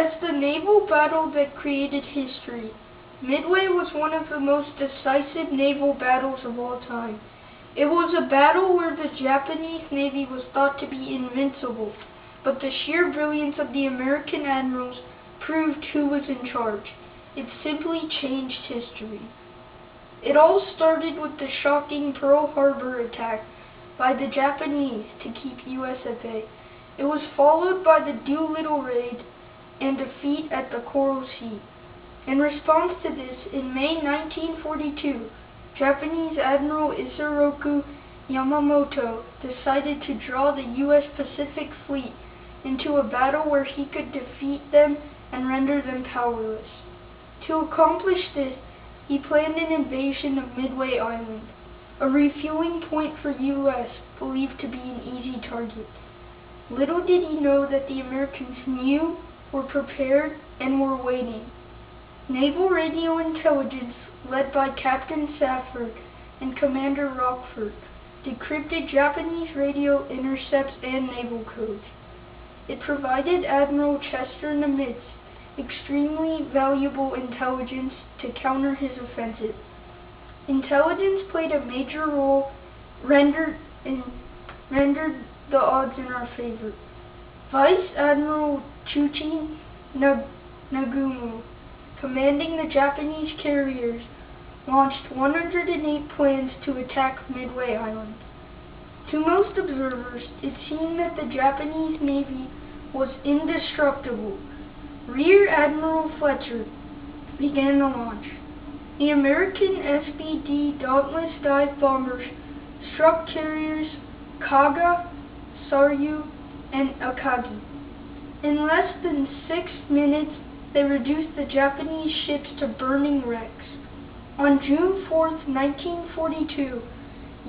As the naval battle that created history, Midway was one of the most decisive naval battles of all time. It was a battle where the Japanese Navy was thought to be invincible, but the sheer brilliance of the American admirals proved who was in charge. It simply changed history. It all started with the shocking Pearl Harbor attack by the Japanese to keep US at bay. It was followed by the Doolittle raid and defeat at the Coral Sea. In response to this, in May 1942, Japanese Admiral Isoroku Yamamoto decided to draw the US Pacific Fleet into a battle where he could defeat them and render them powerless. To accomplish this, he planned an invasion of Midway Island, a refueling point for US believed to be an easy target. Little did he know that the Americans knew, were prepared, and were waiting. Naval Radio Intelligence, led by Captain Safford and Commander Rockford, decrypted Japanese radio intercepts and naval codes. It provided Admiral Chester Nimitz extremely valuable intelligence to counter his offensive. Intelligence played a major role, rendered the odds in our favor. Vice Admiral Chuchi Nagumo, commanding the Japanese carriers, launched 108 plans to attack Midway Island. To most observers, it seemed that the Japanese Navy was indestructible. Rear Admiral Fletcher began the launch. The American SBD Dauntless dive bombers struck carriers Kaga, Saryu, and Akagi. In less than 6 minutes, they reduced the Japanese ships to burning wrecks. On June 4, 1942,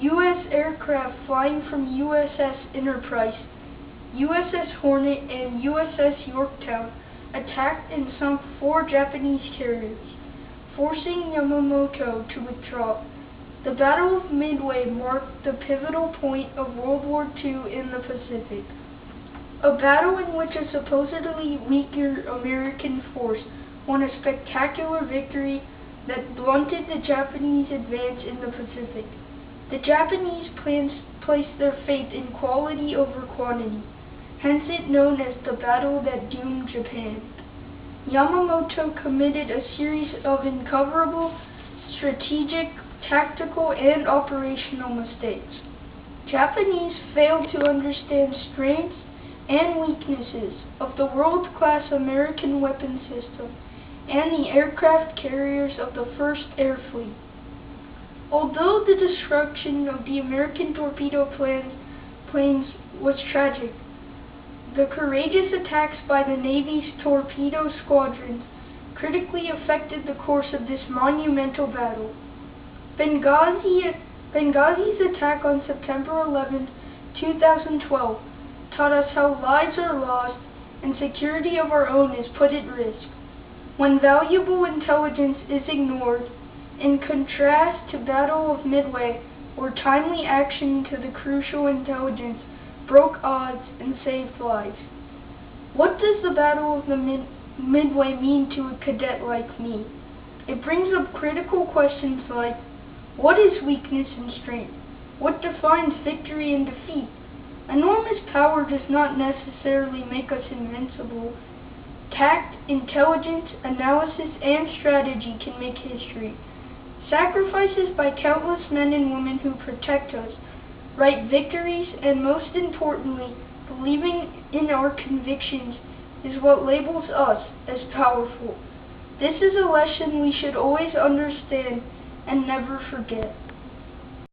U.S. aircraft flying from USS Enterprise, USS Hornet, and USS Yorktown attacked and sunk 4 Japanese carriers, forcing Yamamoto to withdraw. The Battle of Midway marked the pivotal point of World War II in the Pacific, a battle in which a supposedly weaker American force won a spectacular victory that blunted the Japanese advance in the Pacific. The Japanese placed their faith in quality over quantity, hence it known as the battle that doomed Japan. Yamamoto committed a series of uncoverable strategic, tactical, and operational mistakes. Japanese failed to understand strengths and weaknesses of the world-class American weapon system and the aircraft carriers of the First Air Fleet. Although the destruction of the American torpedo planes was tragic, the courageous attacks by the Navy's torpedo squadrons critically affected the course of this monumental battle. Benghazi's attack on September 11, 2012, taught us how lives are lost and security of our own is put at risk when valuable intelligence is ignored, in contrast to Battle of Midway, where timely action to the crucial intelligence broke odds and saved lives. What does the Battle of the Midway mean to a cadet like me? It brings up critical questions like, what is weakness and strength? What defines victory and defeat? Enormous power does not necessarily make us invincible. Tact, intelligence, analysis, and strategy can make history. Sacrifices by countless men and women who protect us, write victories, and most importantly, believing in our convictions is what labels us as powerful. This is a lesson we should always understand and never forget.